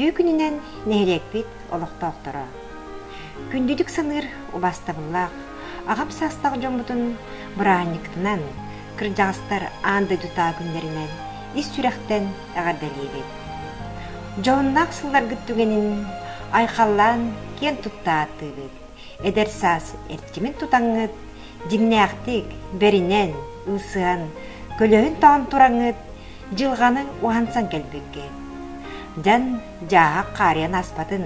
Күндүү күнүнен нехерекпит олохтоохтора. Күндүдүк саныр убастабыллаах, агам састаг жомутун быраанниктынан, кыржагастар аанды дутаа күннеринен, ис сүрәхтен агардалиебит. Жооннаак сылларгыт түгенин айхаллаан кен туттааттыбыт. Эдер саас эрчимин тутаңыт, димнээхтик, беринен, ысыан, көлөһүн тоон тураңыт, жылганы уансан келбекке. Жан жаахак каарыян аспатын,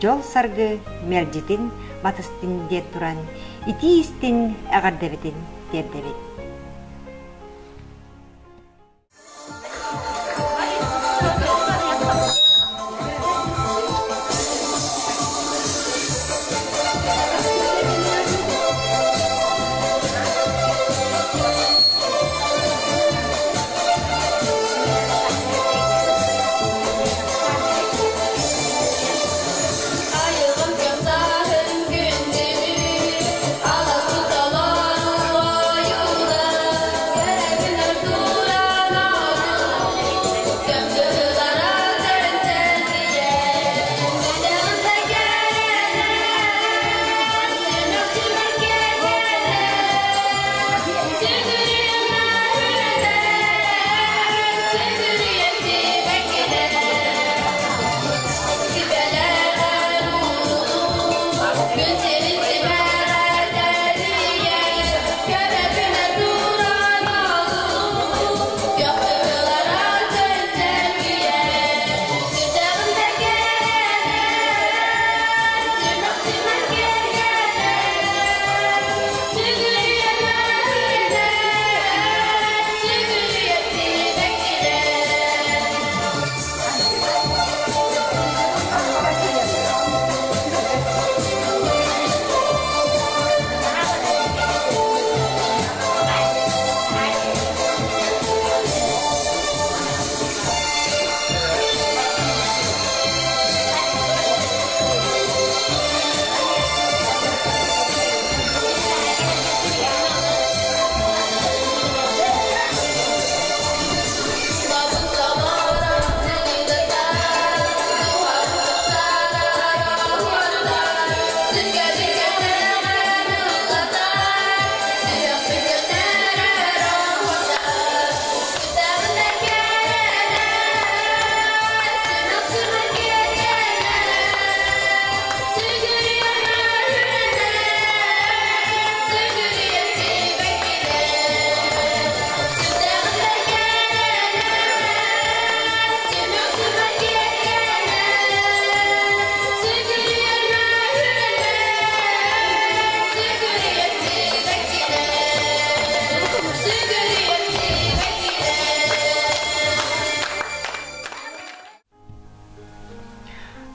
жол саргы мердитин батыстын дер туран, ити истин агардебитин дердебит.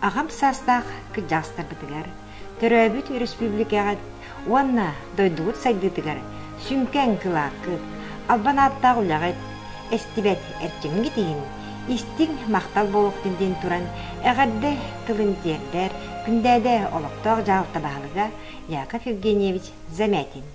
Агам састах кыжастар бытыгар, төрөбүт республикага уанна дойдуут сайдытыгар, сүнкен кылааккыт, албанаттаг улагыт, эстибет эрчимги тиин, истиң мактал болуктинден туран, эгерде тылын тердер, күндәдә олоктоог жаалта баалыга Яков Евгеньевич Замятин.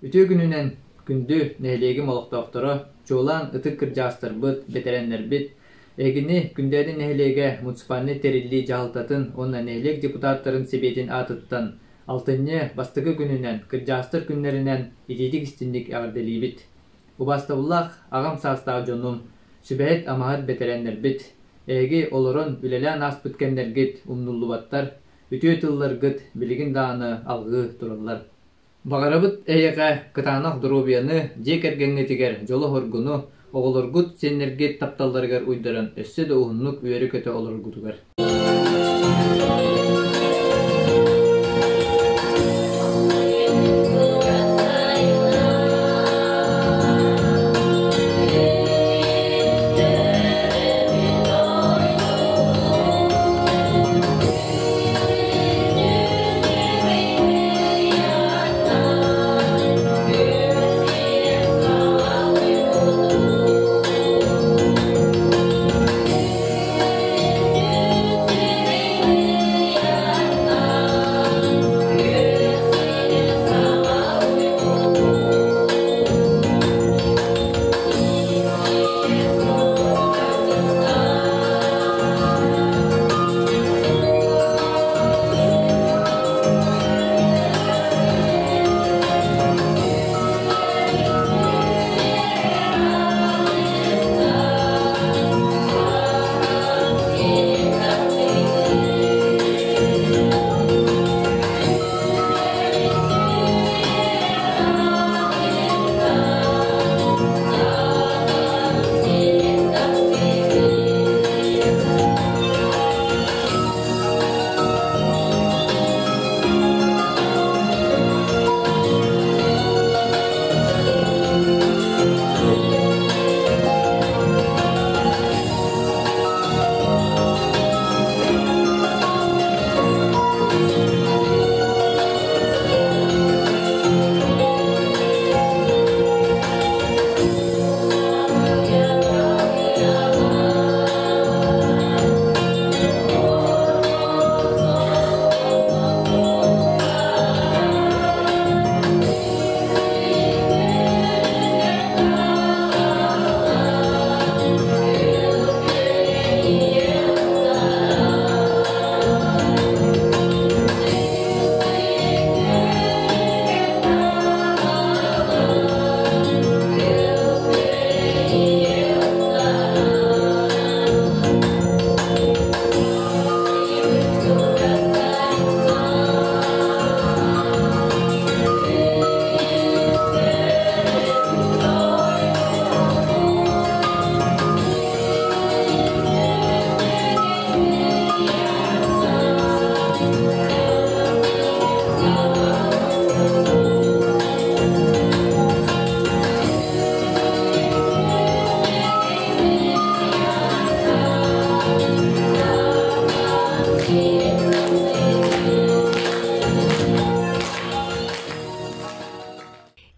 Үтө күнүнен күндү нелеги молоктоокторо, жолан ытык кыржастар быт, ветеринер бит, эгини күндәдин нехлеге муниципальный терилли жалтатын, онна нехлег депутаттарын себетин атыттан, алтынне бастығы күнінен, кыржастыр күннерінен итидик истинник ағырделибит. Убастабуллах ағам састағы жонум, сүбәйт амағат бетереннер бит, эги олорон үлелән ас бүткеннергит умнуллубаттар, үтіе тылларгыт билигин дааны алғы тураллар. Бағарабыт эйеға кытанақ дұрубияны жекергенге тигер жолы хоргуну, оғылыргут сенергет тапталдаргар уйдаран өссі де уғынлық үйері көті олыргутугар.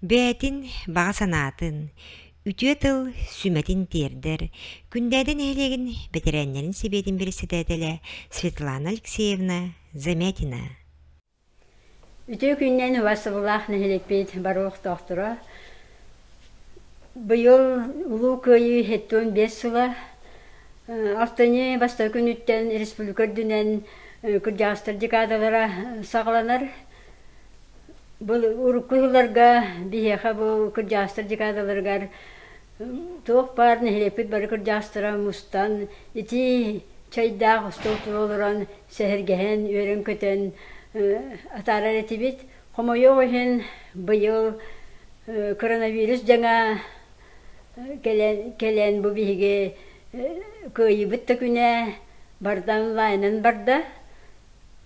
Бәтин баға санатын, үтіе тыл сүмәтин тердер, күндәден әлеген бетерәннерін себетін бірісі дәділі Светлана Алексеевна Замятина. Үтіе күннен ұвасы бұлақ нәхелекпейт баруық доқтыра. Бұйыл ұлу көйі хеттуын 5 жылы, Алтыны баста күніттен республика дүнен күрдяғыстыр декадалара сағыланар. Бұл ұрыққыларға бейеқа бұл күрдяғыстыр декадаларғар тоқ бар нәхелепет бары күрдяғыстыра мұстан, еті чайдақ ұстауты олыран сәхіргәхен өрін көтен атарар етебет. Қомойы ойын бұйыл коронавирус жаңа келен бұл бейге көйі бұтты күне бардан лайнын барды.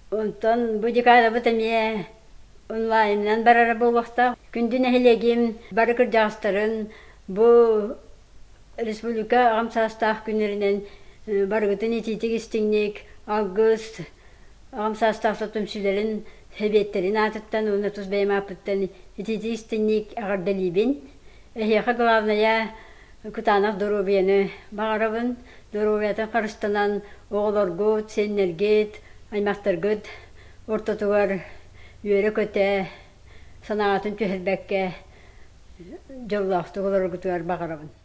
Онтан бұл декада бұтамия онлайннан барара болуқта. Күнді нәхелегім бары күрдяғыстарын бұл республика ағамсастақ күнерінен барғытын ететік істіңнек алғыз ағамсастақ сотымшыларын себеттерін атыттан, оны тұз бәйім апыттан ететік істіңнек ағардалибін. Эхеқа главная күтанақ дұрубияны бағарабын. Дұрубиятын қарыстанан оғыларғыт, сеннергет, аймақтарғыт, ортатуғар үйері көте санағатын түйірбәкке жоллақты оғыларғытуғар бағарабын.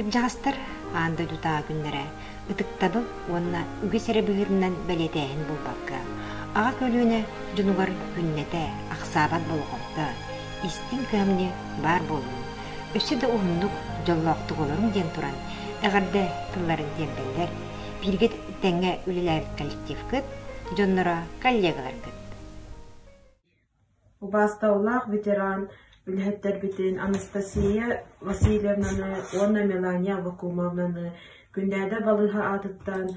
Кырдьаҕастар аанда дутаа күннэрэ ытыктабыл уонна үгесере быһырынан бэлэтээһин булбакка ага көлүүнэ дьунугар күннэтэ ахсаабат болгонта истин кыамни бар болун өссө да уһуннук жоллоохтуголорун диэн туран эҕэрдэ тылларын тиэмбэллэр бирге тэҥҥэ үлэлээбит коллективкыт дьоннора коллегаларкыт. Убастаулах ветеран үлэһэттербитин Анастасия Васильевнаны, Онна Мелания Вакумовнаны күндәдә балыха атыттан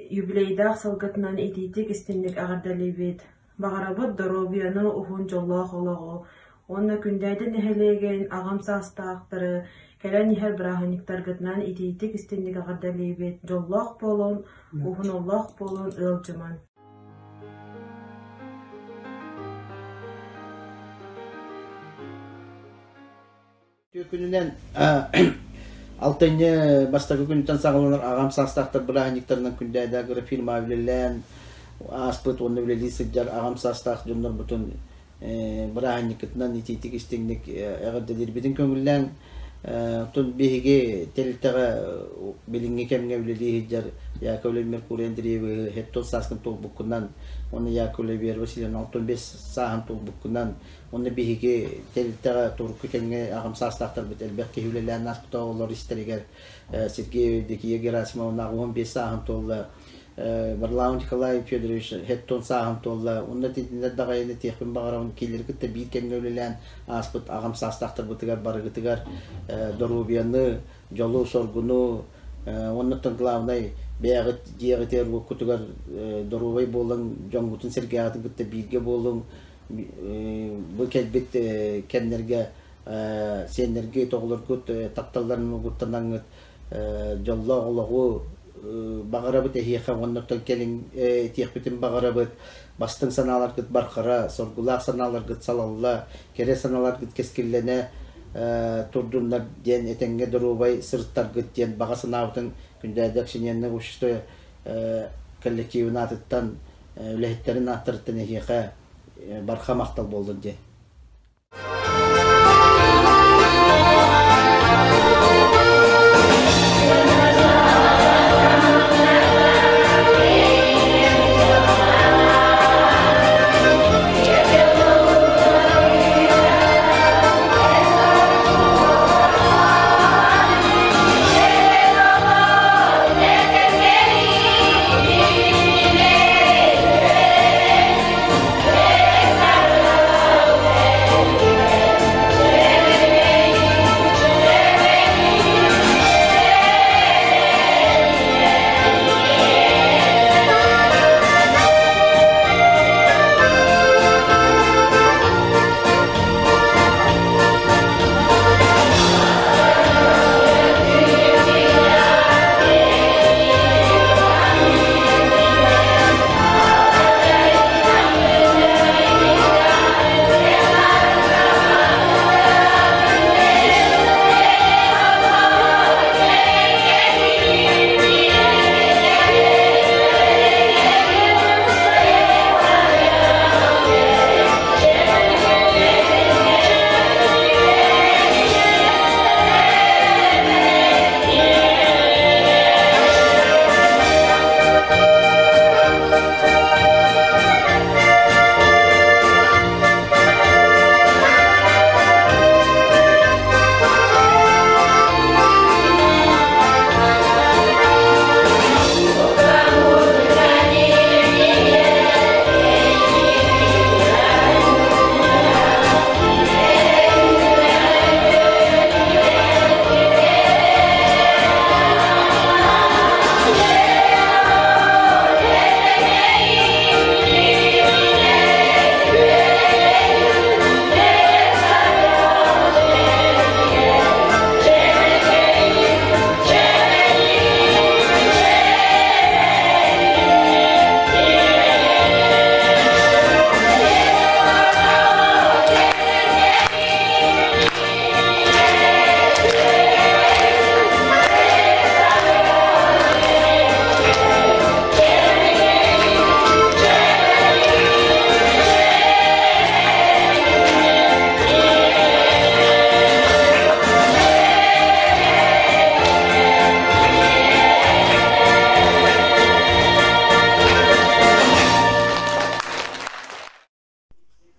юбилейдах салгытынан ититик истинник агардалибит. Багарабыт здоровьяны ухун жоллах олаго. Онна күндәдә нәһелеген агам састактыры кәлән иһәр браханиктаргытнан ититик истинник агардалибит. Жоллах болон, ухун Аллах болон ылжыман. Күнүнен алтыны бастагы күнүтен сагаланар агам састактар браханиктарынан күндәдә графирма билен аспыт онны билели сыджар агам састах жоннор бутун браанникытнан ититик истеңник эгердедир бидин көңүллән тун биһиги телтага билинге кемге билели хиджар Яковлев Меркурий Андреевы хеттон саскын толбуккунан оны Яковлев Васильевна 15 сахан толбуккунан оны биһиги телтага турку кемге агам састахтар бит элбекке хүлелән аспыта олар истеригер Сергей Дикия Герасимовна 15 сахан толла Варлам Николай Федорович хеттон сахан толла онда тидинде дагайны техпин багарам келергитте бир кемге хүлелән аспыт агам састахтар бутыгар барыгытыгар Дорубияны жолу соргуну оннуттан главный бягыт диягытер кутугар Дорубай болын жоңгутун сергеятын гытте бирге болын бу келбит кеннерге сенерге тоголоргут такталларын гуттанан жолла ологу багарабыт эхиха оннуттан келин техбитин багарабыт бастын саналар гыт баркара соргулак саналар гыт салалла кере саналар гыт кескиллене турдуннар ден этенге Дорубай сырттар гыт ден бага санабытын күндәдәк шиненне ушты коллективын атыттан үлехеттерин аттырттан эхиха барха мактал болду де.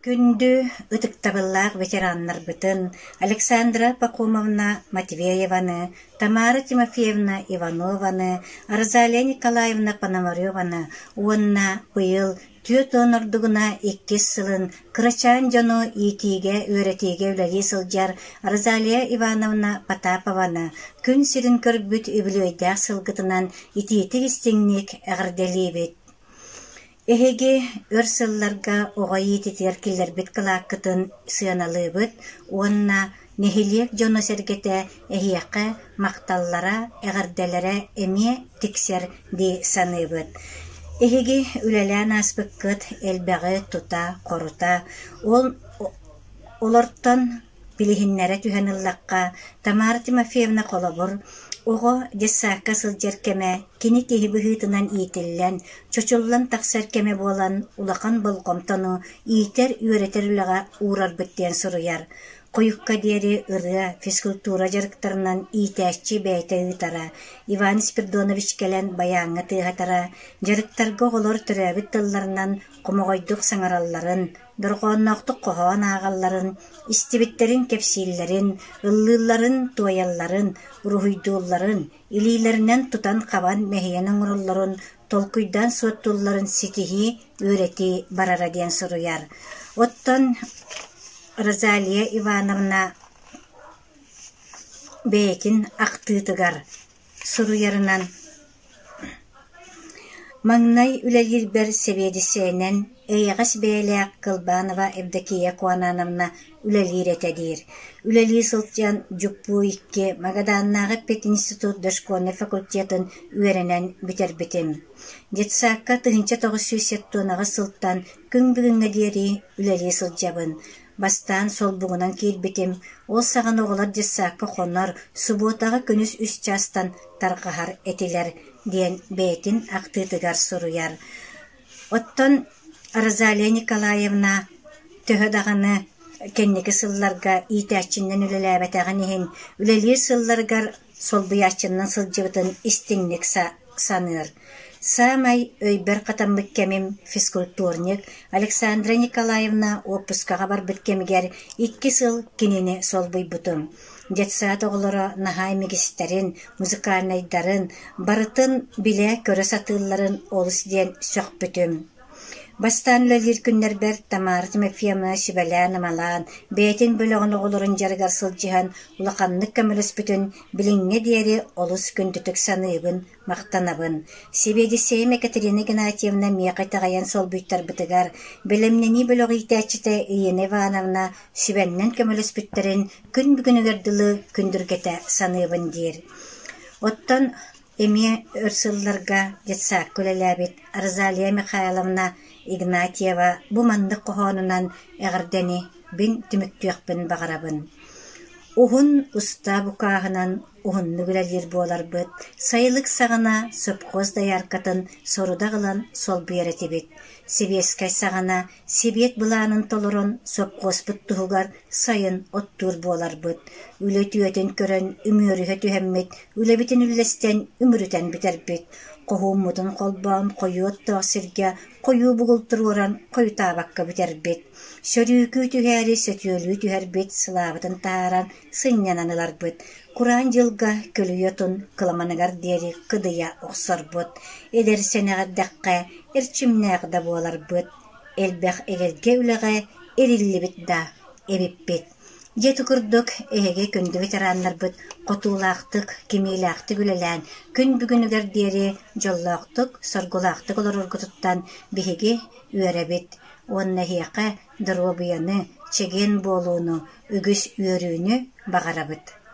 Күндү ытыктабыллаах ветераннар бытын Александра Пахомовна Матвееваны, Тамара Тимофеевна Иванованы, Розалия Николаевна Пономареваны уонна быйыл түйөт онордугуна 2 сылын Кырачан жону итиге өретиге үләли сылжар Розалия Ивановна Потапованы күн сирин көрбүт үбілөйдәк сылгытынан итиетик истеңник әгірделейбет. Эхеге өрсылларга оғайы тетер келдер бит кылаққытын сыаналыбыт, онна нехилек жону сергете эхияққа мақталлара әғірделері әме тиксер де саныбыт. Эхеге үләлән аспыққыт әлбәғі тута, қорута, олортан билихиннәре түхәныллаққа Тамара Тимофеевна қолабыр, Ogo dessaka sıljar keme kini kehi bıhıtınan itillen, çoçullan taksar keme bolan ulakan bolqomtonu iter üreterülaga uğrar bütten suruyar. Koyukka deri ırığa fizkultura jarıktarından itəşçi bəyte ıtara, Ivan Spirdonovich kelen bayağı tıhatara, jarıktarga olor türəbit tıllarından kumogoyduk sanaralların, Dorgoonnaqtuq qohoon ağalların, istibitlerin kepsillerin, ıllılların, tuayalların, uruhuyduulların, ililerinden tutan kaban mehiyenin urulların, tolkuydan suottulların sitihi öğreti barara diyen suruyar. Ottan Rozaliya Ivanovna beytin aqtıtıgar suruyarınan Magnay ülelirber sebedisenen Eyğas Beyliak Kılbanova Evdakiya Kuananovna üleliritedir. Üleli sıltyan Juppu 2 Magadannağı Pet Institut Doşkone Fakultetin üerenen biterbitim. Jetsakka tığınca 970 sılttan gün bugünge deri üleli sıltjabın. Bastan sol buğunan kirbitim, ol sağın oğular jetsakka konor, subotağı künüs üst çastan tarqahar etiler, diyen beytin aqtıtıgar suruyar. Otton Rozaliya Nikolayevna töhö dağını kenneki sıllarga itəçindən ülelәbətəğin ehin, üleli sıllargar sol buyaçından sılcıbıtın istinlik sanır. Samay öyber qatamlık kemim fizkulturnik Aleksandra Nikolayevna opuskağa bar bitkemiger 2 sıl kinini sol buybutum. Jetsaat oğulları nahay megisterin, muzikalnaydarın, barıtın bile köre satılların olus diyen sökbütüm. Bastan lölir günler ber Tamara Timofeyevna Sibelya namalan, beytin bölüğün oğulların jarıgar sılcıhan, ulaqanlık kömülüs bütün bilinge diyeri olus gündütük sanıybın, maqtanabın. Sebediseyim Ekaterina Ignatievna miyaqaytağayan sol büyttar bıtıgar, bilimneni bölüğü itəçite Iyene Ivanovna Sibelnen kömülüs bütterin gün bugünü gördülü kündürgete sanıybın dir. Ottan Emi örsıllarga jetsak kulelabit Rozaliya Mikhailovna Ignatieva bu mandık qohonunan eğirdeni bin tümüktüyakbin bağırabın. Uhun usta bukağınan uhunlu gülelir bolar bıt, sayılık sağına söpkoz dayarkatın soruda gılan sol büyereti bit. Sibiyeskay sağına sibiyet bulanın tolurun söpkoz bıt tuhugar sayın ottur bolar bıt. Üle tüyetin kören ümürühe tühemmit, üle bitin üllesten ümürüten biter bit. Qohumudun kolbağın koyu ottağısırga, koyu bugultur oran koyu tabakka biter bit. Sörüykü tüheri sötüölü tüher bit, sılavıtın taran sınyananılar bit. Kur'an jılga kölüyotun kılamanıgar deri kıdıya oqsar bit. Eder seneğe dakka erçimneğe da bolar bit. Elbaq egerge üleğe erilli bit da ebip bit. Jetukurduk ege kündü veteranlar bit, qotulaqtık, kimilaqtık ülelen, gün bugünüger deri jollaqtık, sorgulaqtık olur urgututtan bihigi üere bit. Onna hiyaqa drobiyanı, çegen boluğunu, ügüs üörüğünü bağara bit.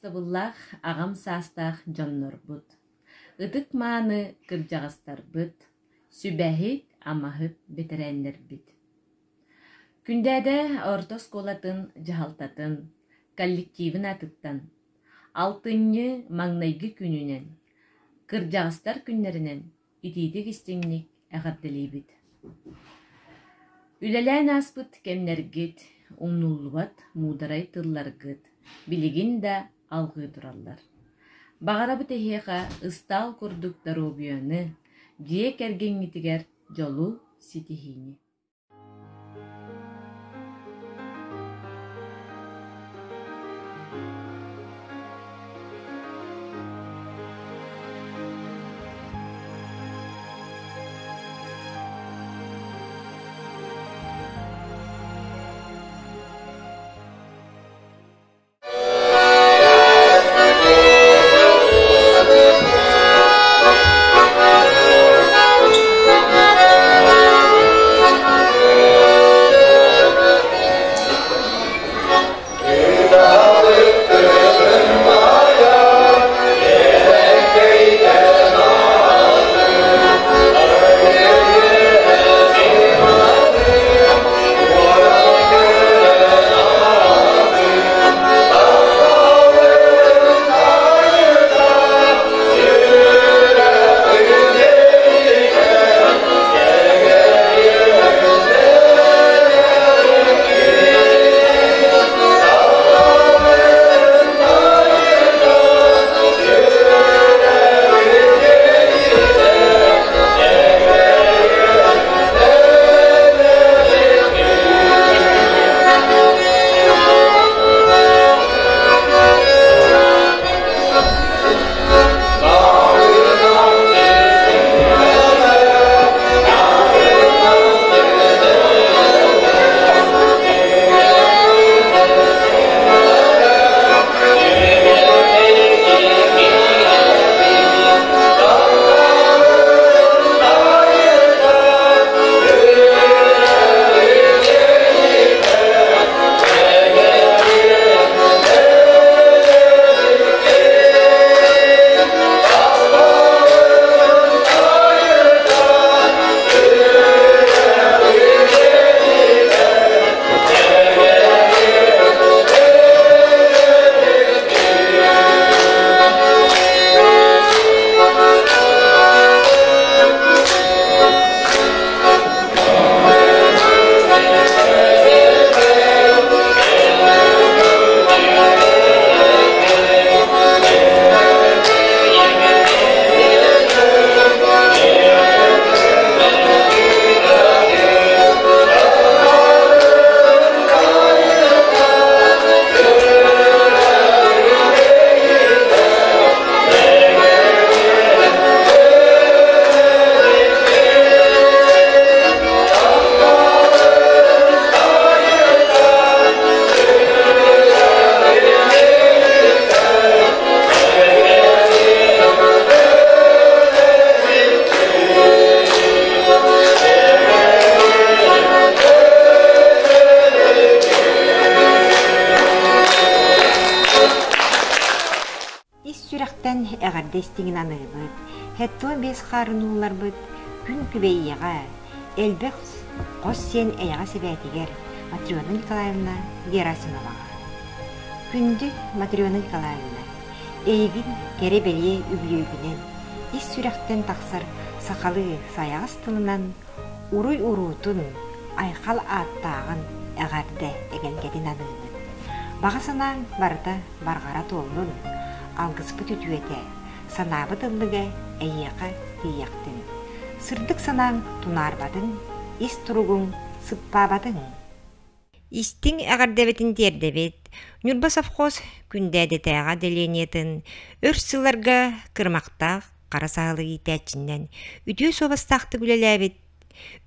Убастабыллах агам састах жоннорбут. Ытык мааны кыржагастарбыт, сүбәһит амаһыт бетерәннербит. Күндәдә орто сколатын жахалтатын, коллективын атыттан, 6-нчы маңнайгы күнүнен, кыржагастар күннәренен ититик истиңник әгәрделибит. Үләлән аспыт кемнәргит, уңнуллубат мударай тылларгыт, билигин да алгы тураллар. Багарабыт эхеха ыстал курдук даробияны, жие кергенгитигер жолу ситихини. Әгәрдестігін анығыбыд, хәттуын бес қарынулар бұд, күн күбейеға, әлбек қос сен әйға себәтігер Матриона Николаевна Герасимоваға. Күнді Матриона Николаевна, әйгін кәрі бәле үбілеугінен, ис сүрәқтен тақсыр сақалы саяғыз тылынан, уруй урутун айқал аттағын әгәрді әгәлгәден анығыбыд. Бағасынан барда барғара толын, алгыспы түтүете, санабы тыллыға әйеқа тияқтын. Сырдық санаң тунарбадың, ис тұруғың сыппабадың. Истің әғардәбетін тердебет, Нюрба совхоз күндәдетәға деленетін, өрсілерге кырмақтақ қарасағылы етәтчіннен, үтіе собастақты үлеләбет,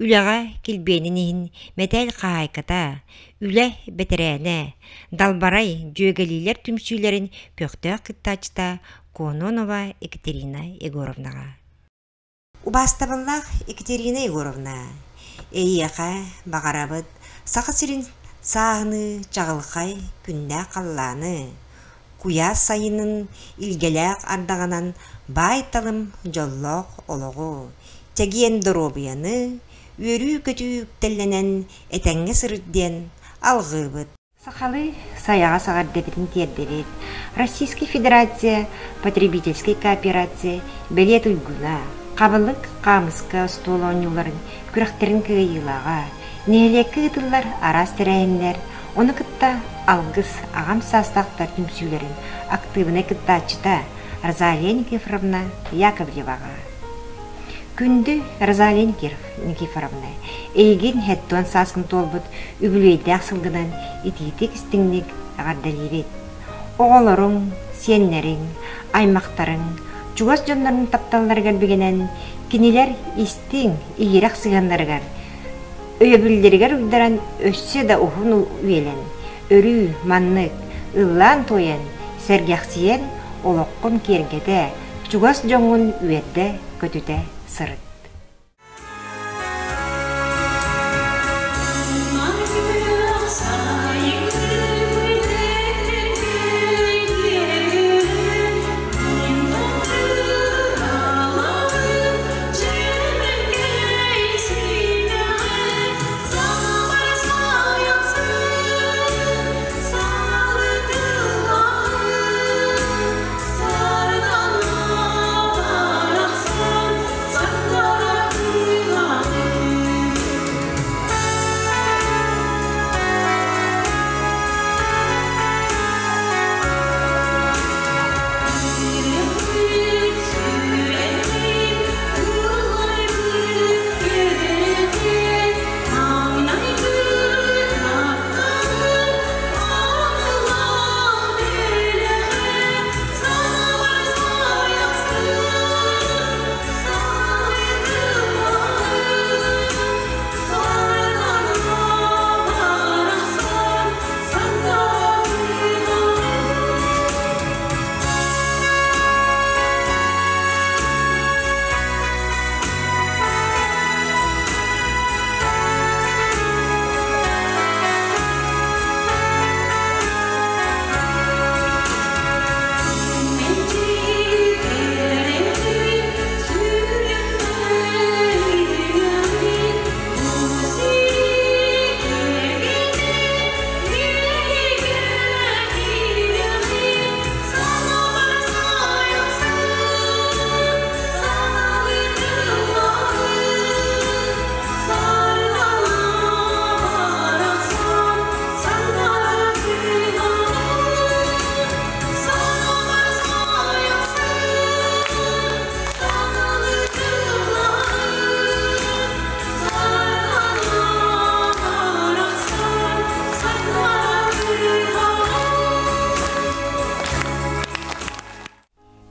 үләға келбенінен мәтәл қайқыта, үлә бәтерәне, далбарай жөгелилер түмсүйлерін пөқтө қыттачта Кононова Екатерина Егоровнаға. Убастабыллақ Екатерина Егоровна, әйеқа бағарабыт, сақы сирин сағыны чағылқай күннә қалланы, куя сайынын илгелек ардағанан байталым жоллоқ олоғу. Тегиен доробияны өрі көтүк телленен этеңге сырыдден алғыбыт. Сахалы саяға сағардебетін тердерет. Российский Федерация потребительской кооперации белет уйгуна. Қабылық қамысқа столонюларын күрәқтерін күйілаға. Нелекі ұтылар арас тәрәйінлер. Оны кытта алғыз ағам састақтар түмсүйлерін активіне кытта ачыта Розалия Никифоровна Яковлеваға. Күнді Розалия Никифоровна эйген хәттуан саскын толбыт үбілейді ақсылғынан итетек істіңнік ағардалебет. Оғаларың, сенлерің, аймақтарың, чугас жонларын тапталларғар бігенен кенелер истің игерақ сығанларғар. Өйөбүлдергер уйдаран өссө да ухун уелен, өрү, маннык, ыллан тоян, сәргәксиен, олоққын кергеде, чугас жоңун уерде көтүте сырыт.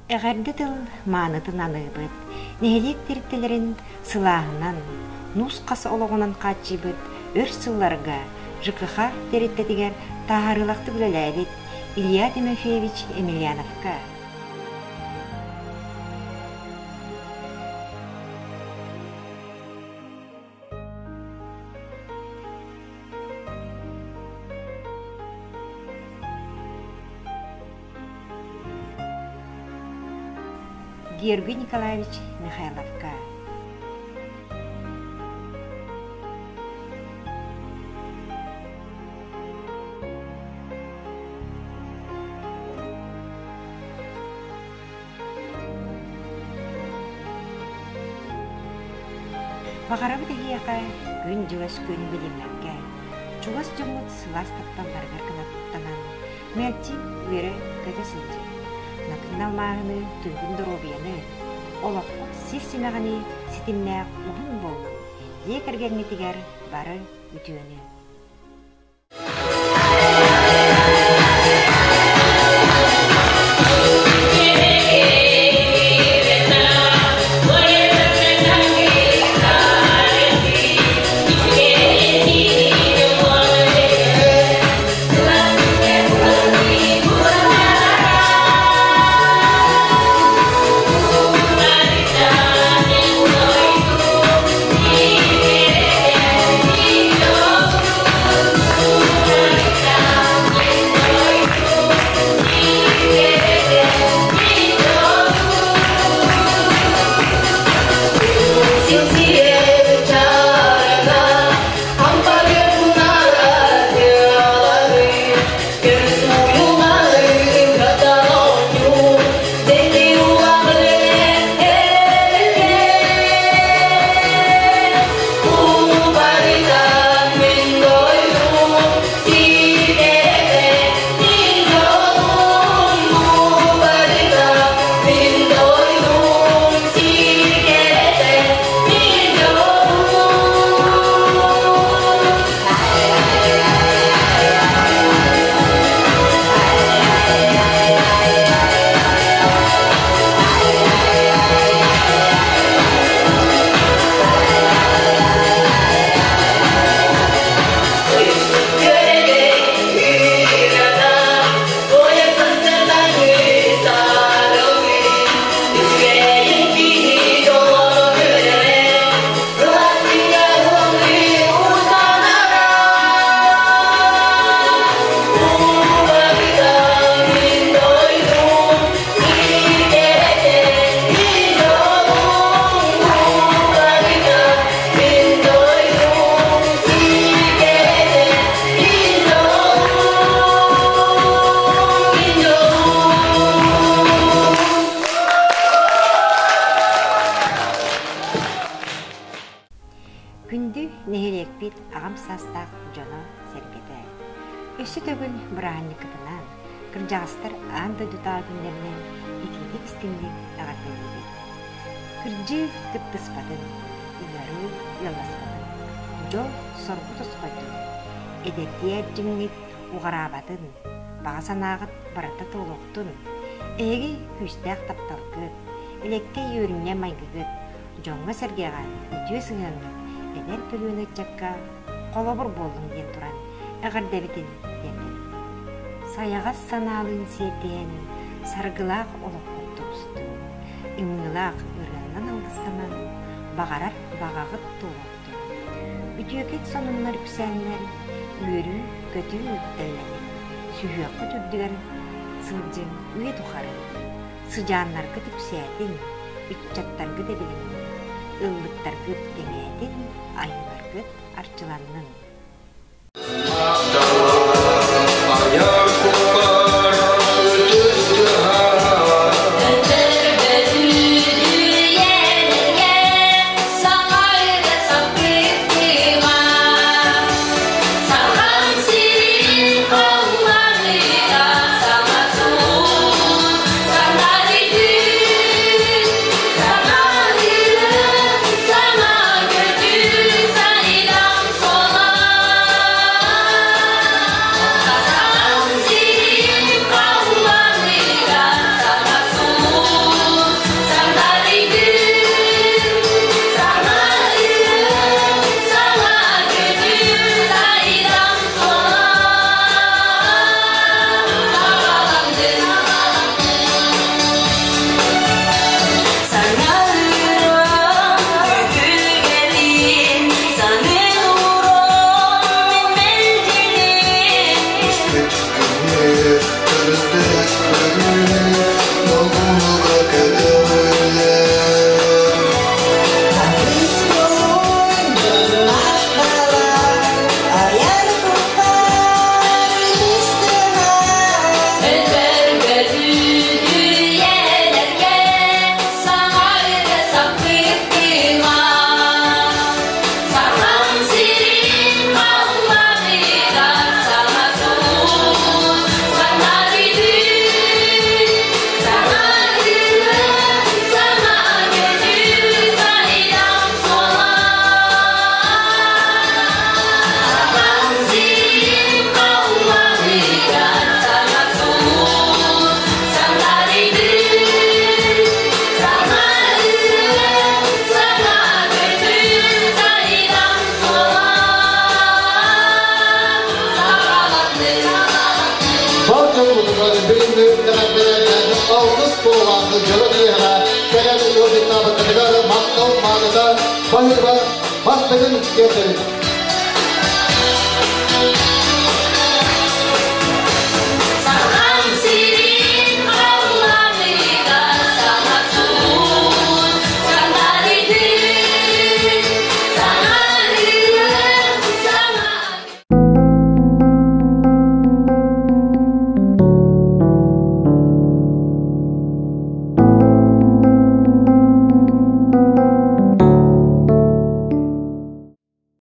Әғәрді тыл маңытын анығыбыт, нәхелек терттелерін сылағынан, нұс қасы олығынан қатшыбыт, өр сылларға, жықыға тереттетігер тағарылақты білеләбет Илья Тимофеевич Емельяновқа. Георгий Николаевич Михайловка. Бағарабы дегеяқа күн жуас күн білімлерге, жуас жомут сылас тапталларға кінаттанан, мәртин өрі көтесінді. Накынал мағыны түнгін дұробияны, олаққы сес-семағыны сетімнәқ ұғын болу, екіргерні тегер бары үтіөні. Өссі төгін бұрағанникытынан, кыржағыстар аңды дұтаа күндерінен итилік істемлік ағаттылығы. Кыржы кыттыспадын, ұлару яласпадын, жол сорғы тұсқойдын, эдеттер жіңнет уғарабатын, бағасанағыт барата толуқтын, эги күстәк тапталгыт, элекке үйрінне майгыгыт, жоңға сәргеған үтіе сығынғы, эдер пөліні чакка қолобыр болдың ден тұран, әғардәбітін денден. Саяғас саналын сетен, саргылақ олық құттығысты, үңгілақ үргеннен алғыстынан, бағарар бағағыт толуқты. Үтіекет сонынлар күсәнлер, үйрі көті үттәләнен, сүйіққы түрдігер сылжың үйе тұқары, сыжанларға түксәтін, үтчаттарға да білінен, ыллықтарға теңәтін, айыларға арчыланның. Bahir ve bastırın getirin.